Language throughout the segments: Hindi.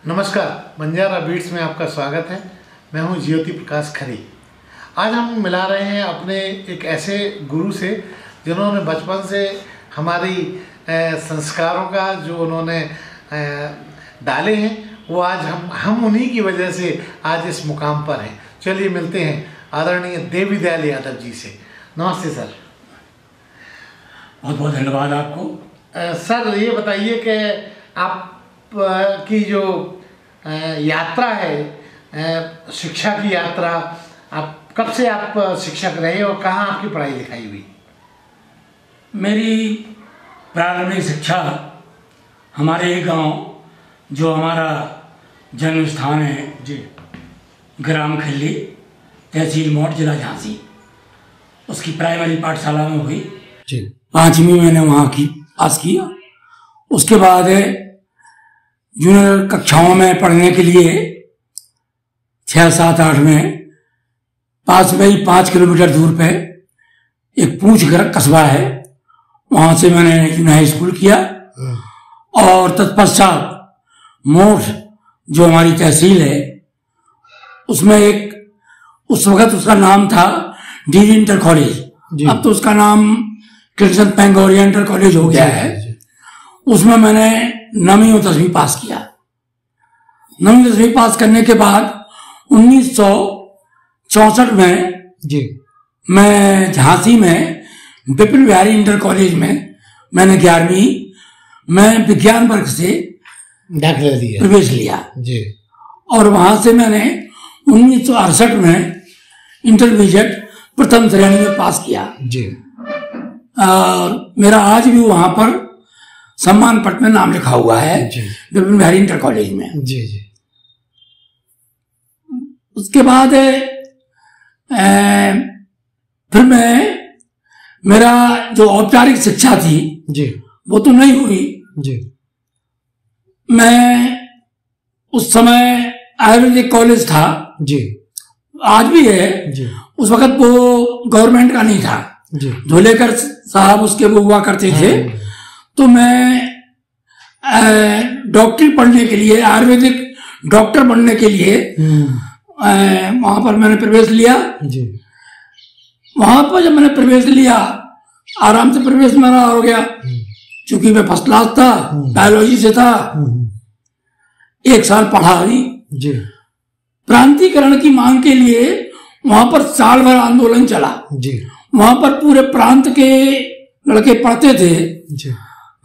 नमस्कार, बंजारा बीट्स में आपका स्वागत है। मैं हूं ज्योति प्रकाश खरी। आज हम मिला रहे हैं अपने एक ऐसे गुरु से जिन्होंने बचपन से हमारी संस्कारों का जो उन्होंने डाले हैं वो आज हम उन्हीं की वजह से आज इस मुकाम पर हैं। चलिए मिलते हैं आदरणीय देवी दयाल यादव जी से। नमस्ते सर। बहुत बहुत धन्यवाद आपको। सर ये बताइए कि आप की जो यात्रा है, शिक्षा की यात्रा, आप कब से आप शिक्षक रहे और कहाँ आपकी पढ़ाई लिखाई हुई? मेरी प्रारंभिक शिक्षा हमारे गांव जो हमारा जन्म स्थान है जी, ग्राम खिल्ली, तहसील मोट, जिला झांसी, उसकी प्राइमरी पाठशाला में हुई जी। 5वीं मैंने वहाँ की पास किया। उसके बाद जूनियर कक्षाओं में पढ़ने के लिए 6, 7, 8 में पास में ही 5 किलोमीटर दूर पे एक पूंछ कस्बा है, वहाँ से मैंने जूनियर हाई स्कूल किया। और तत्पश्चात मोठ जो हमारी तहसील है उसमें एक, उस वक्त उसका नाम था डीवी इंटर कॉलेज, अब तो उसका नाम कृष्ण पेंगोरिया इंटर कॉलेज हो गया है। उसमें मैंने 9वीं और 10वीं पास किया। 9वीं 10वीं पास करने के बाद 1964 में जी मैं झांसी में विपिन बिहारी इंटर कॉलेज में मैंने 11वीं में विज्ञान वर्ग से दाखिला दिया, प्रवेश लिया जी। और वहां से मैंने 1968 में इंटरमीडिएट प्रथम श्रेणी में पास किया जी। और मेरा आज भी वहां पर सम्मान पट में नाम लिखा हुआ है विपिन बिहारी इंटर कॉलेज में। जी जी। उसके बाद फिर मेरा जो औपचारिक शिक्षा थी जी वो तो नहीं हुई जी। मैं उस समय आयुर्वेदिक कॉलेज था जी, आज भी है जी। उस वक्त वो गवर्नमेंट का नहीं था जी। धोलेकर साहब उसके वो हुआ करते थे। तो मैं डॉक्टरी पढ़ने के लिए, आयुर्वेदिक डॉक्टर बनने के लिए वहां पर मैंने प्रवेश लिया जी। वहां पर जब मैंने प्रवेश लिया, आराम से प्रवेश मेरा हो गया, क्योंकि मैं फर्स्ट क्लास था, बायोलॉजी से था। 1 साल पढ़ा ही जी। प्रांतीकरण की मांग के लिए वहां पर साल भर आंदोलन चला जी। वहां पर पूरे प्रांत के लड़के पढ़ते थे जी।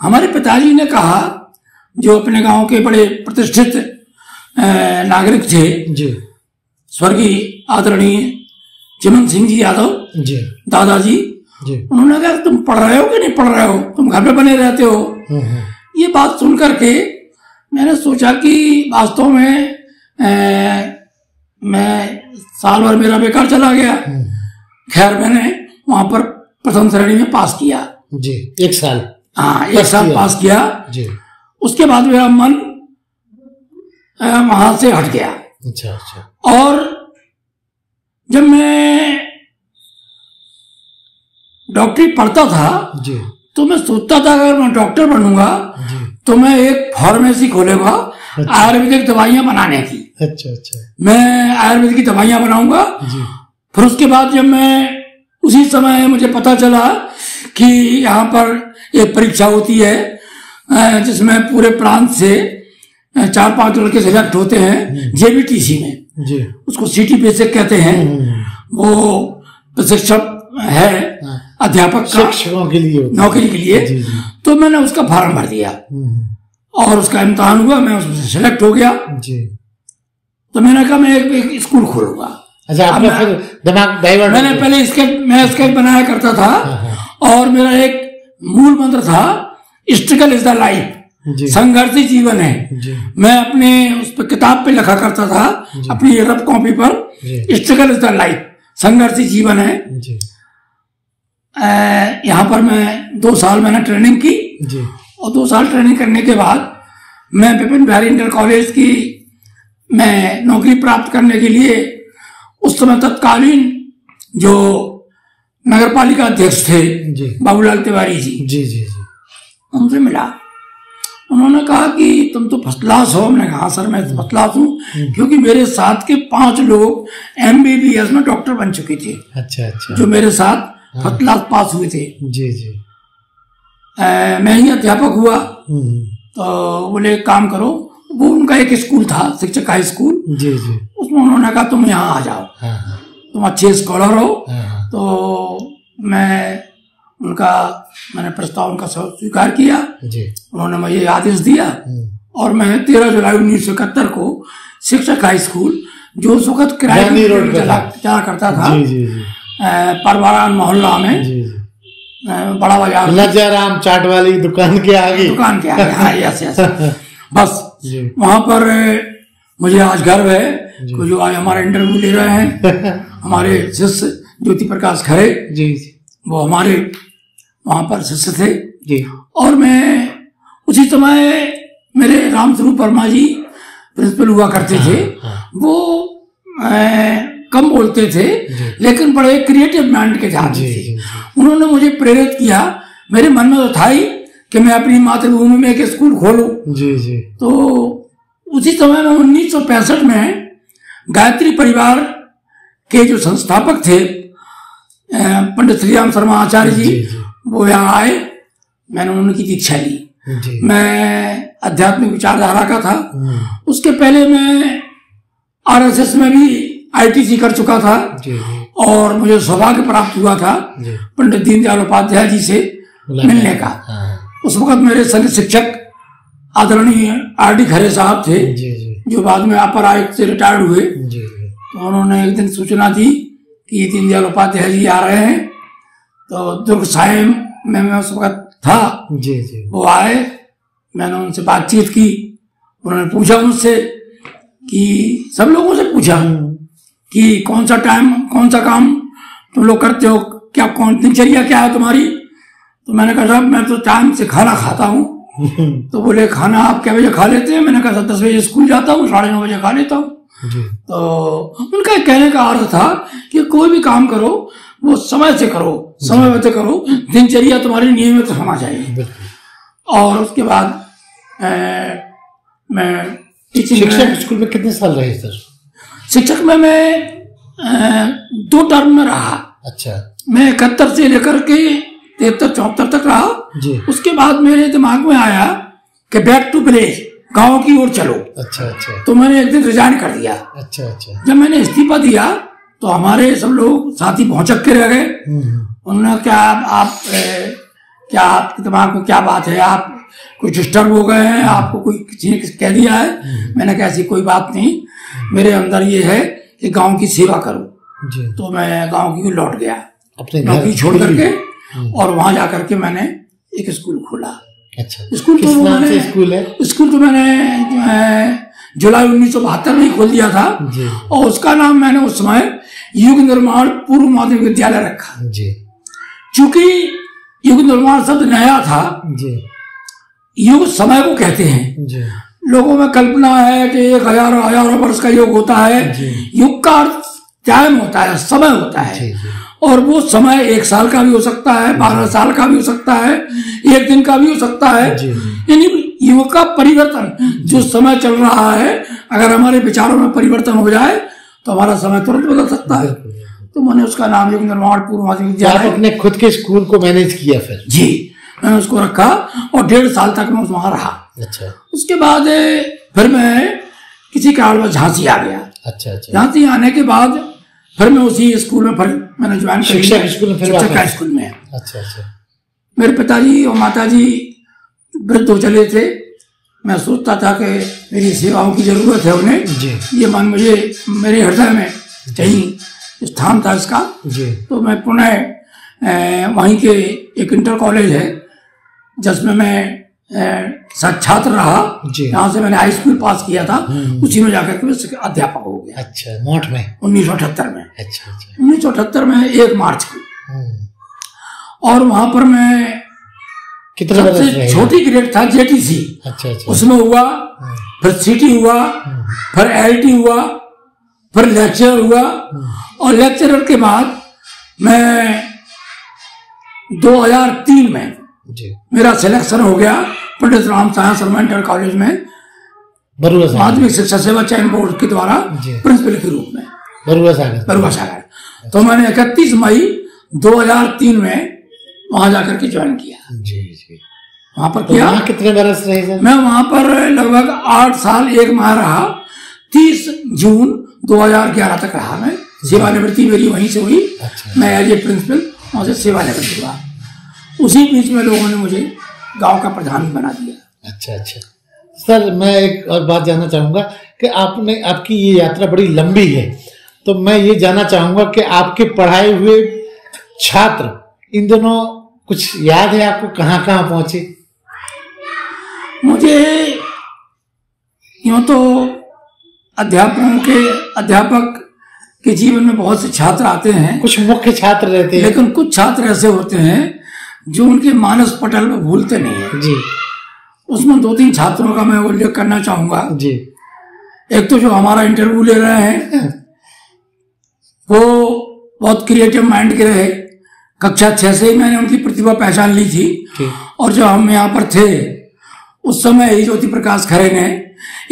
हमारे पिताजी ने कहा, जो अपने गांव के बड़े प्रतिष्ठित नागरिक थे जी। स्वर्गीय आदरणीय चिमन सिंह जी यादव जी। दादाजी, जी। उन्होंने कहा तुम पढ़ रहे हो कि नहीं पढ़ रहे हो, तुम घर पे बने रहते हो। ये बात सुन करके मैंने सोचा कि वास्तव में मैं साल भर मेरा बेकार चला गया। खैर मैंने वहां पर प्रथम श्रेणी में पास किया जी। 1 साल, हाँ 1 साल पास किया जी। उसके बाद मेरा मन वहां से हट गया। अच्छा अच्छा। और जब मैं डॉक्टरी पढ़ता था जी, तो मैं सोचता था अगर मैं डॉक्टर बनूंगा तो मैं एक फार्मेसी खोलूंगा आयुर्वेदिक दवाइयां बनाने की। अच्छा अच्छा। मैं आयुर्वेदिक की दवाइयां बनाऊंगा। फिर उसके बाद जब मैं उसी समय मुझे पता चला कि यहाँ पर एक परीक्षा होती है जिसमें पूरे प्रांत से 4-5 लड़के सिलेक्ट होते हैं जेबीटीसी में जी। उसको सिटी बेसिक कहते हैं। वो प्रशिक्षक है अध्यापक का, शिक्षकों के लिए नौकरी के लिए। जी, जी। तो मैंने उसका फॉर्म भर दिया और उसका इम्तिहान हुआ, मैं उसमें सिलेक्ट हो गया जी। तो मैंने कहा मैं एक स्कूल खोलूंगा। अच्छा, आपने फिर दिमाग डाइवर्ट? मैंने पहले स्केच बनाया करता था और मेरा एक मूल मंत्र था स्ट्रगल इज द लाइफ, संघर्ष ही जीवन है। मैं अपने उस पर किताब पे लिखा करता था अपनी रफ कॉपी पर, स्ट्रगल इज द लाइफ, संघर्ष ही जीवन है। यहाँ पर मैं 2 साल मैंने ट्रेनिंग की जी। और 2 साल ट्रेनिंग करने के बाद मैं विपिन बिहारी इंटर कॉलेज की मैं नौकरी प्राप्त करने के लिए उस समय तत्कालीन जो नगर पालिका अध्यक्ष थे बाबूलाल तिवारी जी, जी जी जी, उनसे मिला। उन्होंने कहा कि तुम तो फर्स्ट क्लास हो। मैंने कहा हाँ सर मैं फर्स्ट क्लास हूँ, क्योंकि मेरे साथ के 5 लोग MBBS में डॉक्टर बन चुके थे। अच्छा अच्छा। जो मेरे साथ फर्स्ट क्लास पास हुए थे। जी जी। मैं ही अध्यापक हुआ। तो बोले काम करो, वो उनका एक स्कूल था, शिक्षक हाई स्कूल। जी जी। उसमें उन्होंने कहा तुम यहाँ आ जाओ, तुम अच्छे स्कॉलर हो। तो मैंने प्रस्ताव उनका स्वीकार किया जी। उन्होंने मुझे आदेश दिया और मैं 13 जुलाई 1971 को शिक्षक हाई स्कूल, जो उस वक्त किराए रोड चला करता था जी जी जी। परवारान मोहल्ला में जी जी। बड़ा बाजार नजराम चाट वाली दुकान के आगे हाँ यस यस बस वहां पर मुझे आज गर्व है कि जो आज हमारा इंटरव्यू ले रहे हैं हमारे शिष्य ज्योति प्रकाश खरे जी, वो हमारे वहां पर शिष्य थे जी। और मैं उसी समय मेरे रामस्वरूप वर्मा जी प्रिंसिपल हुआ करते थे। वो कम बोलते थे लेकिन बड़े क्रिएटिव माइंड के आदमी थे। उन्होंने मुझे प्रेरित किया। मेरे मन में तो था ही कि मैं अपनी मातृभूमि में एक स्कूल खोलूं जी जी। तो उसी समय में 1965 में गायत्री परिवार के जो संस्थापक थे पंडित श्री राम शर्मा आचार्य जी, वो यहाँ आए। मैंने उनकी दीक्षा ली। मैं आध्यात्मिक विचारधारा का था। उसके पहले मैं RSS में भी ITC कर चुका था और मुझे सौभाग्य प्राप्त हुआ था पंडित दीनदयाल उपाध्याय जी से मिलने का। उस वक्त मेरे संग शिक्षक आदरणीय RD खरे साहब थे जो बाद में अपर आयुक्त से रिटायर्ड हुए। तो उन्होंने एक दिन सूचना दी कि दीनदयाल उपाध्याय जी आ रहे हैं। तो दुर्ग साहिब में मैं उस वक्त था जी जी। वो आए, मैंने उनसे बातचीत की। उन्होंने पूछा मुझसे कि सब लोगों से पूछा कि कौन सा टाइम कौन सा काम तुम लोग करते हो, क्या कौन दिनचर्या क्या है तुम्हारी। तो मैंने कहा साहब मैं तो टाइम से खाना खाता हूँ। तो बोले खाना आप क्या बजे खा लेते हैं। मैंने कहा 10 बजे स्कूल जाता हूँ, 9:30 बजे खा लेता हूँ। तो उनका कहने का अर्थ था कि कोई भी काम करो वो समय से करो, समय से करो, दिनचर्या तुम्हारी नियमित होना चाहिए। और उसके बाद मैं शिक्षक स्कूल में कितने साल रहे सर? शिक्षक में मैं 2 टर्म में रहा। अच्छा। मैं 71 से लेकर के 73-74 तक रहा जी। उसके बाद मेरे दिमाग में आया कि बैक टू विलेज, गांव की ओर चलो। अच्छा अच्छा। तो मैंने एक दिन रिजाइन कर दिया। अच्छा अच्छा। जब मैंने इस्तीफा दिया तो हमारे सब लोग साथी भौचक के रह गए। उन्होंने क्या आपके दिमाग में क्या बात है, आप कुछ डिस्टर्ब हो गए हैं, आपको कोई किसी ने कह दिया है। मैंने कहा ऐसी कोई बात नहीं, मेरे अंदर ये है कि गांव की सेवा करूं जी। तो मैं गांव की लौट गया अपने नौकरी छोड़ करके और वहां जाकर के मैंने एक स्कूल खोला। अच्छा। स्कूल तो मैंने जुलाई 1972 में खोल दिया था जी। और उसका नाम मैंने उस समय युग निर्माण पूर्व माध्यमिक विद्यालय रखा जी। चूंकि युग निर्माण शब्द नया था जी। युग समय को कहते हैं जी। लोगों में कल्पना है कि 1000 वर्ष का युग होता है। युग का अर्थ टाइम होता है, समय होता है जी। और वो समय 1 साल का भी हो सकता है, 12 साल का भी हो सकता है, 1 दिन का भी हो सकता है। यानी युग का परिवर्तन, जो समय चल रहा है, अगर हमारे विचारों में परिवर्तन हो जाए तो हमारा समय तुरंत बदल सकता है। तो मैंने उसका नाम युग निर्माण पूर्व माध्यमिक विद्यालय, अपने खुद के स्कूल को मैनेज किया फिर जी। मैंने उसको रखा और 1.5 साल तक मैं वहां रहा। अच्छा। उसके बाद फिर मैं किसी कारणवश झांसी आ गया। अच्छा अच्छा। झांसी आने के बाद फिर मैं उसी स्कूल में फिर मैंने ज्वाइन किया, शिक्षक स्कूल में। अच्छा अच्छा। मेरे पिताजी और माताजी वृद्ध हो चले थे। मैं सोचता था कि मेरी सेवाओं की जरूरत है उन्हें जी। ये मन मुझे मेरे हृदय में कहीं स्थान था इसका जी। तो मैं पुनः वहीं के एक इंटर कॉलेज है जिसमें मैं छात्र रहा, यहाँ से मैंने हाई स्कूल पास किया था, उसी में जाकर के मैं अध्यापक हो गया। अच्छा। मोट में 1978 में। अच्छा अच्छा। 1978 में 1 मार्च को। और वहां पर मैं कितना सबसे छोटी ग्रेड था JTC। अच्छा अच्छा। उसमें हुआ, फिर CT हुआ, फिर LT हुआ, फिर लेक्चरर हुआ और लेक्चरर के बाद मैं 2003 में जी। मेरा सिलेक्शन हो गया पंडित राम सायंस शर्मा इंटर कॉलेज में बरुआ सागर, माध्यमिक शिक्षा सेवा चयन बोर्ड के द्वारा प्रिंसिपल के रूप में बरुआ सागर। तो मैंने 31 मई 2003 में वहां जाकर के ज्वाइन किया। जी जी। वहां पर तो किया। वहाँ कितने बरस रहे सर? मैं वहां पर लगभग 8 साल 1 माह रहा। 30 जून 2011 तक रहा मैं। सेवानिवृत्ति मेरी वहीं से हुई। अच्छा। मैं एज ए प्रिंसिपल वहां से सेवानिवृत्ति हुआ। उसी बीच में लोगों ने मुझे गांव का प्रधान बना दिया। अच्छा अच्छा। सर मैं एक और बात जानना चाहूँगा कि आपकी ये यात्रा बड़ी लंबी है, तो मैं ये जानना चाहूँगा कि आपके पढ़ाए हुए छात्र इन दोनों कुछ याद है आपको, कहाँ कहाँ पहुँचे? मुझे यूँ तो अध्यापक के जीवन में बहुत से छात्र आते हैं, कुछ मुख्य छात्र रहते हैं, लेकिन कुछ छात्र ऐसे होते हैं जो उनके मानस पटल में भूलते नहीं है जी। उसमें 2-3 छात्रों का मैं उल्लेख करना चाहूंगा जी। एक तो जो हमारा इंटरव्यू ले रहे हैं वो बहुत क्रिएटिव माइंड के रहे। कक्षा 6 से ही मैंने उनकी प्रतिभा पहचान ली थी। और जब हम यहाँ पर थे उस समय ही ज्योति प्रकाश खरे ने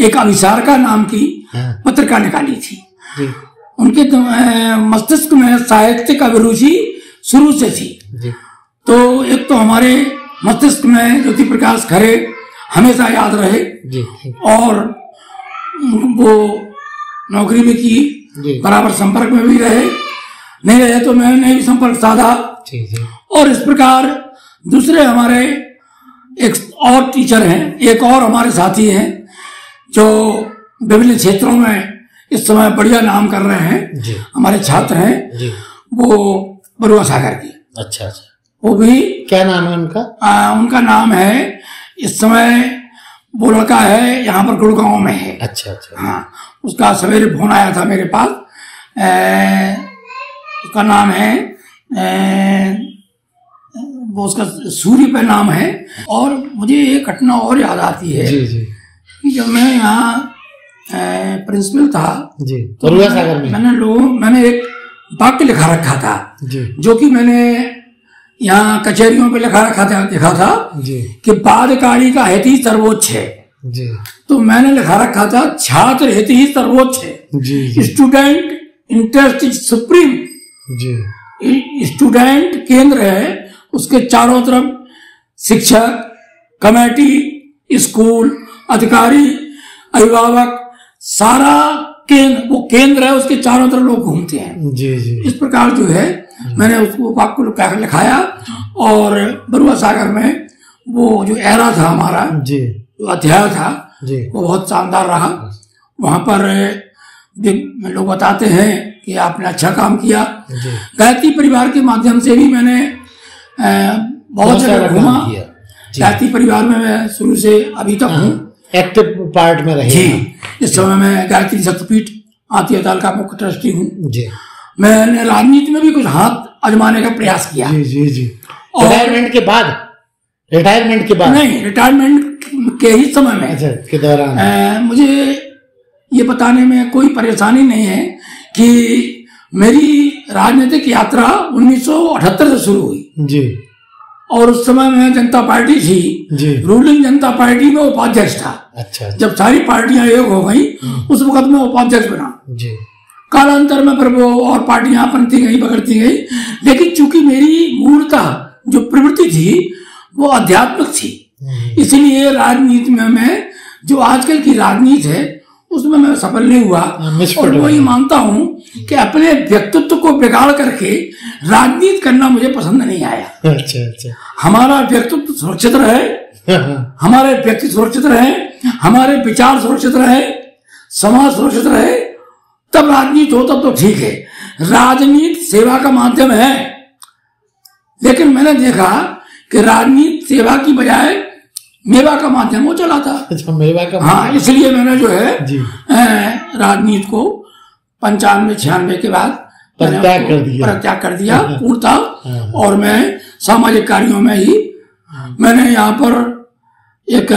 एक अविसारका नाम की पत्रिका निकाली थी। उनके मस्तिष्क में साहित्यिक अभिरुचि शुरू से थी। तो एक तो हमारे मस्तिष्क में ज्योति प्रकाश खरे हमेशा याद रहे और वो नौकरी भी की, बराबर संपर्क में भी रहे, नहीं रहे तो मैंने भी संपर्क साधा। और इस प्रकार दूसरे हमारे एक और टीचर हैं, एक और हमारे साथी हैं जो विभिन्न क्षेत्रों में इस समय बढ़िया नाम कर रहे हैं, हमारे छात्र हैं, वो बरुआ सागर की। अच्छा अच्छा। वो भी क्या नाम है उनका? उनका नाम है, इस समय वो लड़का है यहाँ पर गुड़गांव में है। अच्छा अच्छा। हाँ, उसका सवेरे फोन आया था मेरे पास। उसका नाम है वो उसका सूर्य पे नाम है। और मुझे एक घटना और याद आती है जी जी। कि जब मैं यहाँ प्रिंसिपल था जी, तो मैंने एक वाक्य लिखा रखा था जी, जो कि मैंने यहाँ कचहरियों पे लिखा था जी, कि बाध्यकारी का हित ही सर्वोच्च है जी। तो मैंने लिखा रखा था छात्र हित ही सर्वोच्च है जी, स्टूडेंट इंटरेस्ट इज सुप्रीम जी। स्टूडेंट केंद्र है, उसके चारों तरफ शिक्षक, कमेटी, स्कूल, अधिकारी, अभिभावक, सारा वो केंद्र है, उसके चारों तरफ लोग घूमते हैं। जी जी। इस प्रकार जो है मैंने उसको वाक्य लिखाया। और बरुआ सागर में वो जो एरा था हमारा, जी, जो अध्याय था जी, वो बहुत शानदार रहा। वहां पर लोग बताते हैं कि आपने अच्छा काम किया। गायत्री परिवार के माध्यम से भी मैंने बहुत जगह घूमा। गायत्री परिवार में मैं शुरू से अभी तक हूँ, एक्टिव पार्ट में रहे जी। इस समय मैं गायत्री शक्तिपीठ आती ताल का मुख्य ट्रस्टी हूँ जी। मैंने राजनीति में भी कुछ हाथ आजमाने का प्रयास किया। जी जी जी। रिटायरमेंट के बाद नहीं, रिटायरमेंट के ही समय में के दौरान मुझे ये बताने में कोई परेशानी नहीं है कि मेरी राजनीतिक यात्रा 1978 से शुरू हुई जी। और उस समय में जनता पार्टी थी जी। रूलिंग जनता पार्टी में उपाध्यक्ष था। अच्छा। जब सारी पार्टियां एक हो गई उस वक्त में उपाध्यक्ष बना जी। कालांतर में फिर वो और पार्टियां बनती गई, बगड़ती गई, लेकिन चूंकि मेरी मूलतः जो प्रवृत्ति थी वो आध्यात्मिक थी, इसलिए राजनीति में मैं जो आजकल की राजनीति है उसमें मैं सफल नहीं हुआ। और वही मानता हूँ कि अपने व्यक्तित्व को बिगाड़ करके राजनीति करना मुझे पसंद नहीं आया। अच्छा अच्छा। हमारा व्यक्तित्व सुरक्षित रहे, हमारे व्यक्ति सुरक्षित रहे, हमारे विचार सुरक्षित रहे, समाज सुरक्षित रहे, तब राजनीति हो तब तो ठीक है। राजनीति सेवा का माध्यम है, लेकिन मैंने देखा कि राजनीति सेवा की बजाय मेवा का माध्यम हो चला था। अच्छा, मेवा का। हाँ, इसलिए मैंने जो है राजनीति को 95-96 के बाद परित्याग कर दिया पूर्णतः। और मैं सामाजिक कार्यों में ही मैंने यहाँ पर एक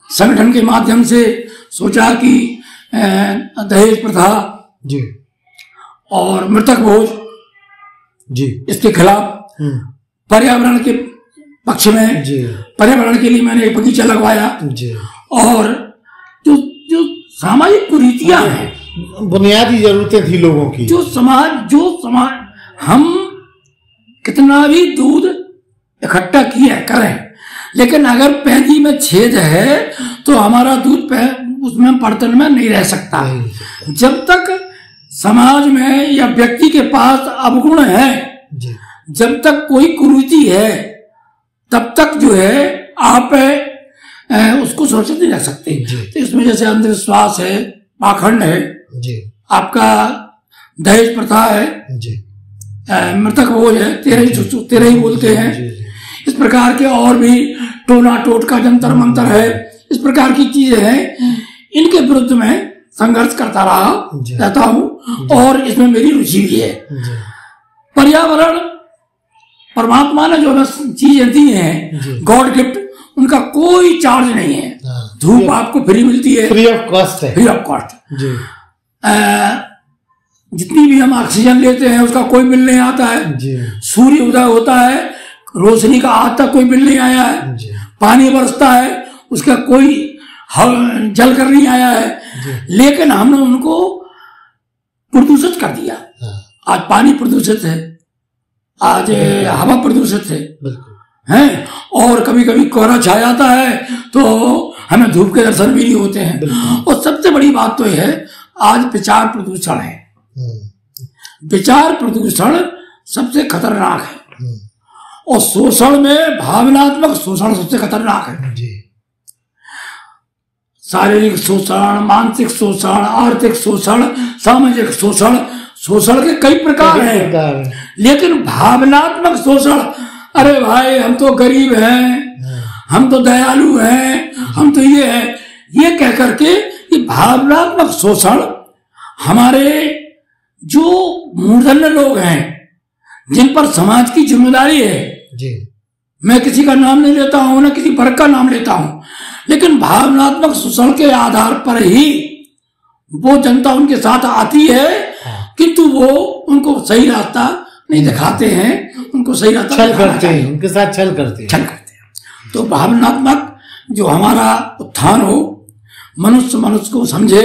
संगठन के माध्यम से सोचा कि दहेज प्रथा जी और मृतक भोज जी इसके खिलाफ पर्यावरण के पक्ष में जी पर्यावरण के लिए मैंने एक बगीचा लगवाया जी। और जो जो सामाजिक कुरीतियां हैं, बुनियादी जरूरतें थी लोगों की, जो समाज हम कितना भी दूध इकट्ठा किया करें, लेकिन अगर पैदी में छेद है तो हमारा दूध उसमें बर्तन में नहीं रह सकता। जब तक समाज में या व्यक्ति के पास अवगुण है, जब तक कोई कुरीति है, तब तक जो है आप उसको सुरक्षित नहीं रख सकते। तो इसमें जैसे अंधविश्वास है, पाखंड है जी, आपका दहेज प्रथा है जी, मृतक भोज है, तेरह ही बोलते हैं जी, जी। इस प्रकार के और भी टोना टोटका जंतर मंतर है, इस प्रकार की चीजें हैं। इनके विरुद्ध में संघर्ष करता रहता हूँ और इसमें मेरी रुचि भी है। पर्यावरण परमात्मा ने जो चीजें दी हैं, गॉड गिफ्ट, उनका कोई चार्ज नहीं है। धूप आपको फ्री मिलती है, फ्री ऑफ कॉस्ट है, फ्री ऑफ कॉस्ट। जितनी भी हम ऑक्सीजन लेते हैं उसका कोई बिल नहीं आता है। सूर्य उदय होता है, रोशनी का आज तक कोई बिल नहीं आया है। पानी बरसता है, उसका कोई जल कर नहीं आया है। लेकिन हमने उनको प्रदूषित कर दिया। आज पानी प्रदूषित है, आज हवा प्रदूषित है, और कभी कभी कोहरा छा जाता है तो हमें धूप के दर्शन भी नहीं होते हैं। और सबसे बड़ी बात तो यह है, आज विचार प्रदूषण है। विचार प्रदूषण सबसे खतरनाक है, और शोषण में भावनात्मक शोषण सबसे खतरनाक है जी। शारीरिक शोषण, मानसिक शोषण, आर्थिक शोषण, सामाजिक शोषण, शोषण के कई प्रकार हैं। लेकिन भावनात्मक शोषण, अरे भाई हम तो गरीब हैं, हम तो दयालु हैं, हम तो ये है, ये कह करके ये भावनात्मक शोषण हमारे जो मूर्धन्य लोग हैं, जिन पर समाज की जिम्मेदारी है जी। मैं किसी का नाम नहीं लेता हूं, ना किसी वर्ग का नाम लेता हूं, लेकिन भावनात्मक शोषण के आधार पर ही वो जनता उनके साथ आती है, किंतु वो उनको सही रास्ता नहीं दिखाते हैं, उनको सही रास्ता छल करते हैं, उनके साथ छल करते हैं। तो भावनात्मक जो हमारा उत्थान हो, मनुष्य को समझे,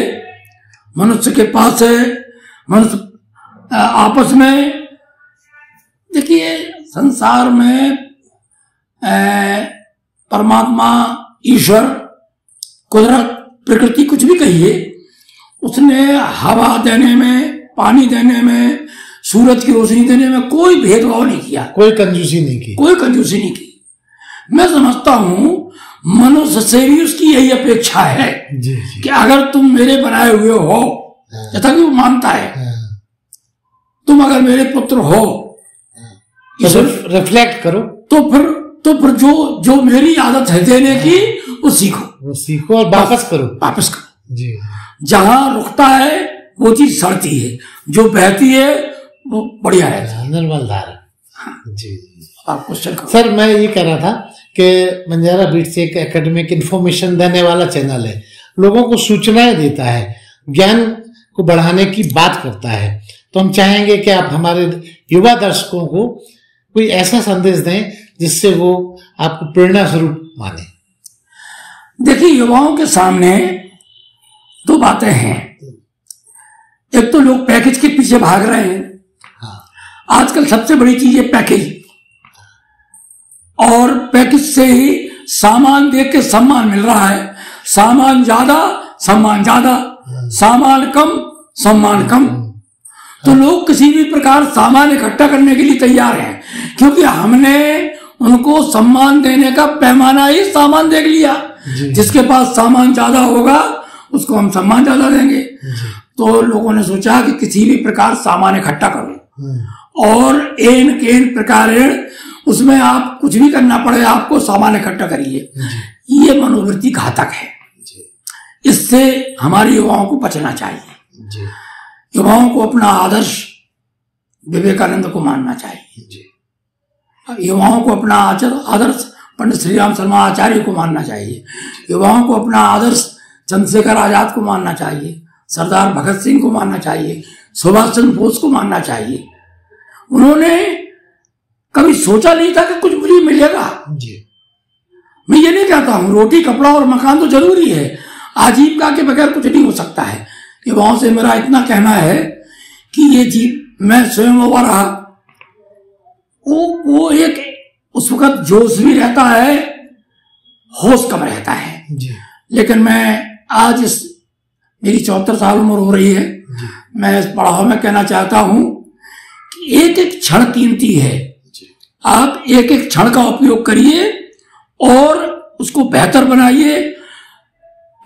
मनुष्य के पास है, मनुष्य आपस में, देखिए संसार में परमात्मा, ईश्वर, कुदरत, प्रकृति, कुछ भी कहिए, उसने हवा देने में, पानी देने में, सूरज की रोशनी देने में कोई भेदभाव नहीं किया, कोई कंजूसी नहीं की, कोई कंजूसी नहीं की। मैं समझता हूं मनुष्य से भी उसकी यही अपेक्षा है जी, जी। कि अगर तुम मेरे बनाए हुए हो, जैसा कि वो मानता है, तुम अगर मेरे पुत्र हो, तो रिफ्लेक्ट करो, तो फिर जो मेरी आदत है देने की, वो सीखो और वापस करो जी। जहां रुकता है वो चीज सड़ती है, जो बहती है वो बढ़िया है, निर्मल धारा जी। आप क्वेश्चन करो। सर मैं ये कह रहा था कि बंजारा बीट्स एक एकेडमिक इंफॉर्मेशन देने वाला चैनल है, लोगों को सूचनाएं देता है, ज्ञान को बढ़ाने की बात करता है, तो हम चाहेंगे कि आप हमारे युवा दर्शकों को कोई ऐसा संदेश दें जिससे वो आपको प्रेरणा स्वरूप माने। देखिए, युवाओं के सामने दो बातें हैं। एक तो लोग पैकेज के पीछे भाग रहे हैं। आजकल सबसे बड़ी चीज है पैकेज, और पैकेज से ही सामान देख के सम्मान मिल रहा है। सामान ज्यादा, सम्मान ज्यादा, सामान कम, सम्मान कम। तो लोग किसी भी प्रकार सामान इकट्ठा करने के लिए तैयार हैं, क्योंकि हमने उनको सम्मान देने का पैमाना ही सामान देख लिया। जिसके पास सामान ज्यादा होगा उसको हम सम्मान ज्यादा देंगे। तो लोगों ने सोचा कि किसी भी प्रकार सामान इकट्ठा करो, और एन केन प्रकार उसमें आप कुछ भी करना पड़े, आपको सामान इकट्ठा करिए। ये मनोवृत्ति घातक है, इससे हमारे युवाओं को बचना चाहिए। युवाओं को अपना आदर्श विवेकानंद को मानना चाहिए, युवाओं को अपना आदर्श पंडित श्री राम शर्मा आचार्य को मानना चाहिए, युवाओं को अपना आदर्श चंद्रशेखर आजाद को मानना चाहिए, सरदार भगत सिंह को मानना चाहिए, सुभाष चंद्र बोस को मानना चाहिए। उन्होंने कभी सोचा नहीं था कि कुछ मुझे मिलेगा, मैं ये नहीं कहता हूं, रोटी कपड़ा और मकान तो जरूरी है, आजीविका के बगैर कुछ नहीं हो सकता है। युवाओं से मेरा इतना कहना है कि ये जीव मैं स्वयं हुआ रहा, वो एक उस वक्त जोश भी रहता है, होश कम रहता है जी। लेकिन मैं आज इस मेरी 74 साल उम्र हो रही है, मैं इस पड़ाव में कहना चाहता हूं कि एक एक क्षण कीमती है जी। आप एक एक क्षण का उपयोग करिए और उसको बेहतर बनाइए।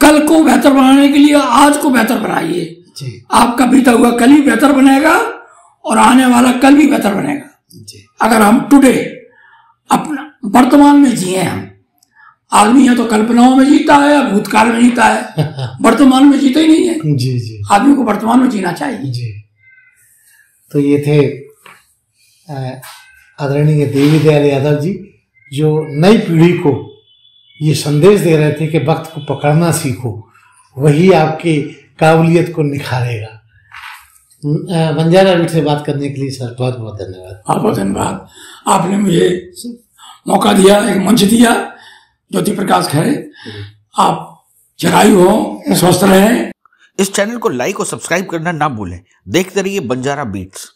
कल को बेहतर बनाने के लिए आज को बेहतर बनाइए जी। आपका बीता हुआ कल भी बेहतर बनेगा और आने वाला कल भी बेहतर बनेगा जी। अगर हम टुडे अपना वर्तमान में जिए, हम आदमी है तो कल्पनाओं में जीता है, भूतकाल में जीता है, वर्तमान में जीता ही नहीं है जी जी। आदमी को वर्तमान में जीना चाहिए जी। तो ये थे आदरणीय देवी दयाल यादव जी, जो नई पीढ़ी को ये संदेश दे रहे थे कि वक्त को पकड़ना सीखो, वही आपकी काबिलियत को निखारेगा। बंजारा बीट से बात करने के लिए सर बहुत बहुत धन्यवाद। बहुत बहुत धन्यवाद, आपने मुझे मौका दिया, एक मंच दिया। ज्योति प्रकाश खरे, आप जरायु हो, स्वस्थ रहें। इस चैनल को लाइक और सब्सक्राइब करना ना भूलें। देखते रहिए बंजारा बीट्स।